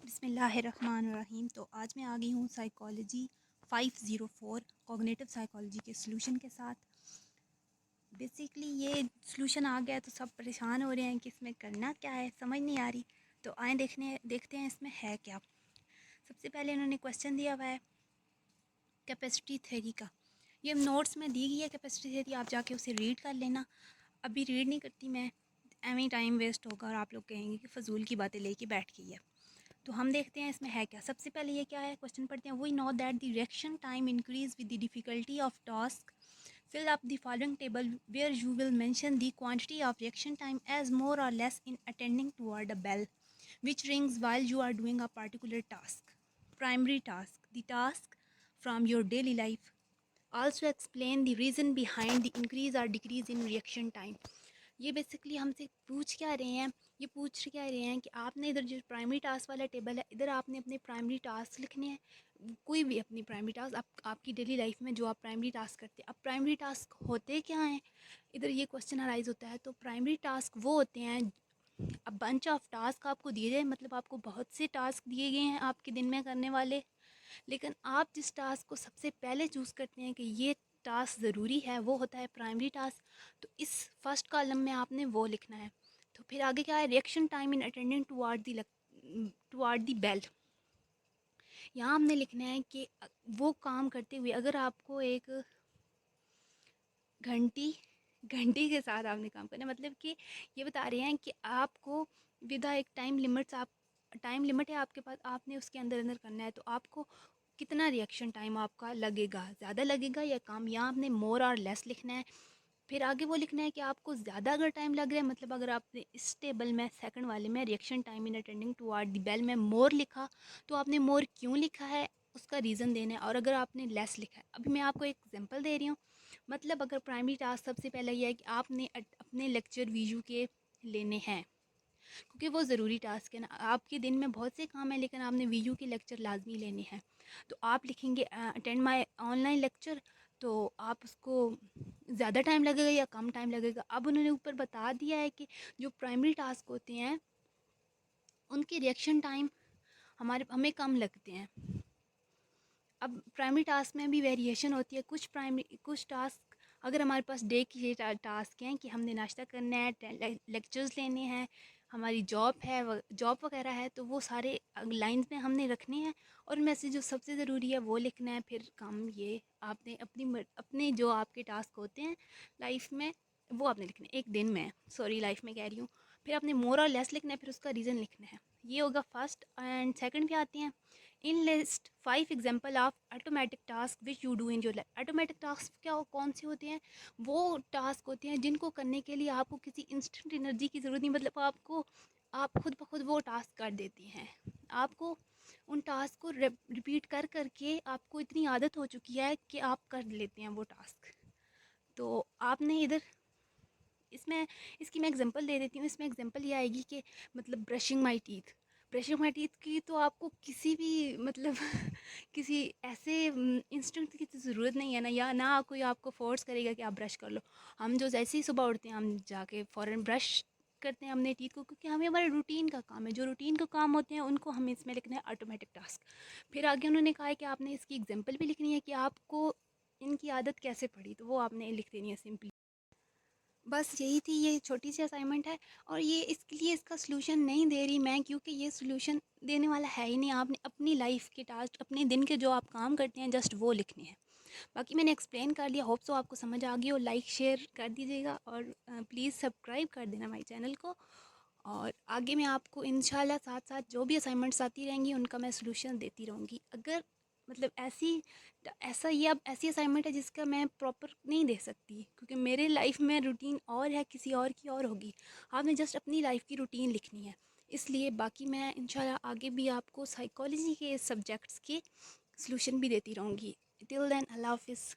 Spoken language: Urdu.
بسم اللہ الرحمن الرحیم. تو آج میں آ گئی ہوں سائیکالوجی 504 کوگنیٹو سائیکالوجی کے سلوشن کے ساتھ. بیسیکلی یہ سلوشن آ گیا تو سب پریشان ہو رہے ہیں کہ اس میں کرنا کیا ہے, سمجھ نہیں آ رہی. تو آئیں دیکھتے ہیں اس میں ہے کیا. سب سے پہلے انہوں نے کویشچن دیا ہوا ہے کیپیسٹی تھیوری کا. یہ نوٹس میں دی گئی ہے کیپیسٹی تھیوری, آپ جا کے اسے ریڈ کر لینا. ابھی ریڈ نہیں کرتی میں, ایویں ٹائم ویسٹ ہوگا اور آپ لوگ کہیں گے کہ فضول کی باتیں لے کے بیٹھ گئی ہے. تو ہم دیکھتے ہیں اس میں ہے کیا. سب سے پہلے یہ کیا ہے, کویشچن پڑھتے ہیں. We know that the reaction time increase with the difficulty of task. Fill up the following table where you will mention the quantity of reaction time as more or less in attending toward a bell which rings while you are doing a particular task. Primary task, the task from your daily life. Also explain the reason behind the increase or decrease in reaction time. یہ بیسکلی ہم سے پوچھ کیا رہے ہیں, یہ پوچھ کیا رہے ہیں کہ آپ نے ادھر جو پرائمری ٹاسک والا ٹیبل ہے, ادھر آپ نے اپنے پرائمری ٹاسک لکھنے ہیں. کوئی بھی اپنی پرائمری ٹاسک آپ کی ڈیلی لائف میں جو آپ پرائمری ٹاسک کرتے ہیں. اب پرائمری ٹاسک ہوتے کیا ہیں, ادھر یہ کویشچن ارائز ہوتا ہے. تو پرائمری ٹاسک وہ ہوتے ہیں, اب بنچ آف ٹاسک آپ کو دیے جائے, مطلب آپ کو بہت سے ٹاسک دیے گئے ہیں آپ کے دن میں کرنے والے, لیکن آپ جس ٹاسک کو سب سے پہلے چوز کرتے ہیں کہ یہ ٹاسک ضروری ہے, وہ ہوتا ہے پرائمری ٹاسک. تو اس فرسٹ کالم میں آپ نے وہ لکھنا ہے. تو پھر آگے کیا ہے, ریئیکشن ٹائم ان اٹینڈنگ ٹوارڈ دی بیل. یہاں ہم نے لکھنا ہے کہ وہ کام کرتے ہوئے اگر آپ کو ایک گھنٹی کے ساتھ آپ نے کام کرنا ہے, مطلب کہ یہ بتا رہے ہیں کہ آپ کو ودا ایک ٹائم لمٹ ہے آپ کے پاس, آپ نے اس کے اندر کرنا ہے. تو آپ کو کتنا ریئیکشن ٹائم آپ کا لگے گا, زیادہ لگے گا یا کم, یہاں آپ نے مور اور لیس لکھنا ہے. پھر آگے وہ لکھنا ہے کہ آپ کو زیادہ اگر ٹائم لگ رہا ہے, مطلب اگر آپ نے اس ٹیبل میں سیکنڈ والے میں ریئیکشن ٹائم ان اٹینڈنگ ٹوارڈ دی بیل میں مور لکھا, تو آپ نے مور کیوں لکھا ہے اس کا ریزن دینا ہے. اور اگر آپ نے لیس لکھا ہے, ابھی میں آپ کو ایک ایگزامپل دے رہی ہوں. مطلب اگر پرائمری ٹاسک سب سے پہلے یہ ہے کہ آپ نے اپنے لیکچر ویڈیو کے لینے ہیں, کیونکہ وہ ضروری ٹاسک ہے نا. آپ کے دن میں بہت سے کام ہیں لیکن آپ نے ویڈیو کے لیکچر لازمی لینے ہیں. تو آپ لکھیں گے attend my on line lecture, تو آپ اس کو زیادہ ٹائم لگے گا یا کم ٹائم لگے گا. اب انہوں نے اوپر بتا دیا ہے کہ جو پرائمری ٹاسک ہوتے ہیں ان کے ریئیکشن ٹائم ہمیں کم لگتے ہیں. اب پرائمری ٹاسک میں بھی ویریشن ہوتی ہے. کچھ ٹاسک اگر ہمارے پاس ڈے کی ٹاسک ہیں کہ ہم نے ناشتہ کرنا ہے, لیکچرز لینے ہیں, ہماری جاب وغیرہ ہے, تو وہ سارے لائنز میں ہم نے رکھنے ہیں, اور ان میں سے جو سب سے ضروری ہے وہ لکھنا ہے. پھر کم یہ آپ نے اپنے جو آپ کے ٹاسک ہوتے ہیں لائف میں وہ آپ نے لکھنا ہے, ایک دن میں, لائف میں کہہ رہی ہوں. پھر آپ نے مور اور لیس لکھنا ہے, پھر اس کا ریزن لکھنا ہے. یہ ہوگا فرسٹ. اینڈ سیکنڈ پہ آتے ہیں, enlist 5 example of automatic task which you do in your life. Automatic task کون سے ہوتے ہیں, وہ ٹاسک ہوتے ہیں جن کو کرنے کے لیے آپ کو کسی انسٹنٹ انرجی کی ضرورت نہیں, مطلب آپ خود بخود وہ ٹاسک کر دیتے ہیں. آپ کو ان ٹاسک کو ریپیٹ کر کے آپ کو اتنی عادت ہو چکی ہے کہ آپ کر لیتے ہیں وہ ٹاسک. تو آپ نے ادھر اس کی میں ایگزامپل دے دیتی ہوں. اس میں ایگزامپل یہ آئے گی کہ مطلب برشنگ مائی ٹیتھ کی تو آپ کو کسی بھی مطلب کسی ایسے انسٹنٹ کی تو ضرورت نہیں ہے نا, یا نہ کوئی آپ کو فورس کرے گا کہ آپ برش کر لو. ہم جو جیسے ہی صبح اٹھتے ہیں ہم جا کے فوراً برش کرتے ہیں اپنے ٹیتھ کو, کیونکہ ہمیں ہمارے روٹین کا کام ہے. جو روٹین کا کام ہوتے ہیں ان کو ہمیں اس میں لکھنا ہے آٹومیٹک ٹاسک. پھر آگے انہوں نے کہا ہے کہ آپ نے اس کی ایگزامپل بھی لکھنی ہے کہ آپ کو ان کی عادت کیسے پڑی, تو وہ آپ نے لکھ دینی ہے سمپلی. بس یہی تھی, یہ چھوٹی سی اسائنمنٹ ہے. اور یہ اس کے لیے اس کا سلوشن نہیں دے رہی میں, کیونکہ یہ سلوشن دینے والا ہے ہی نہیں. آپ نے اپنی لائف کے ٹاسک, اپنے دن کے جو آپ کام کرتے ہیں, جسٹ وہ لکھنے ہیں. باقی میں نے ایکسپلین کر لیا, ہوپ سو آپ کو سمجھ آ گئی. اور لائک شیئر کر دیجیے گا, اور پلیز سبسکرائب کر دینا ہمارے چینل کو. اور آگے میں آپ کو انشاءاللہ ساتھ ساتھ جو بھی اسائنمنٹس آتی رہیں گی ان کا میں سلوشن دیتی رہوں گی. اگر مطلب ایسی اسائنمنٹ ہے جس کا میں پراپر نہیں دے سکتی, کیونکہ میرے لائف میں روٹین اور ہے, کسی اور کی اور ہوگی. آپ نے جسٹ اپنی لائف کی روٹین لکھنی ہے. اس لیے باقی میں انشاءاللہ آگے بھی آپ کو سائیکالوجی کے سبجیکٹس کے سلوشن بھی دیتی رہوں گی. ٹل دین اللہ حافظ.